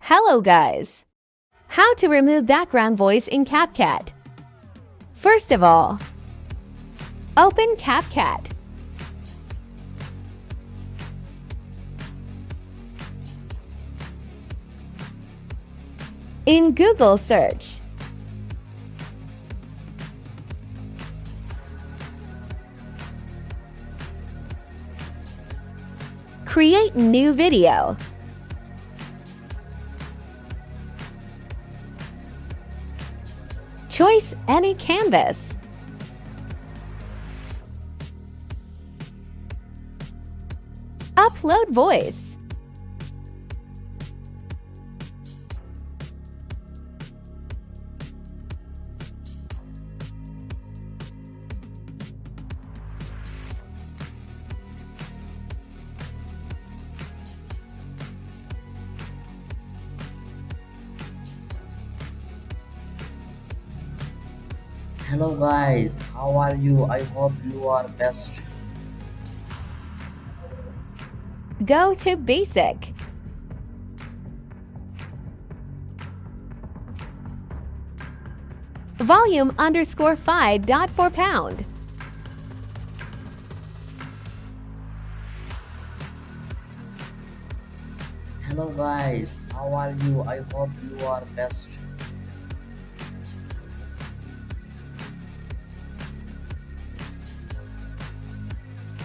Hello guys! How to remove background voice in CapCut. First of all, open CapCut. In Google search, create new video. Choose any canvas. Upload voice. Hello guys, how are you? I hope you are best. Go to Basic. Volume _5.4 pound. Hello guys, how are you? I hope you are best.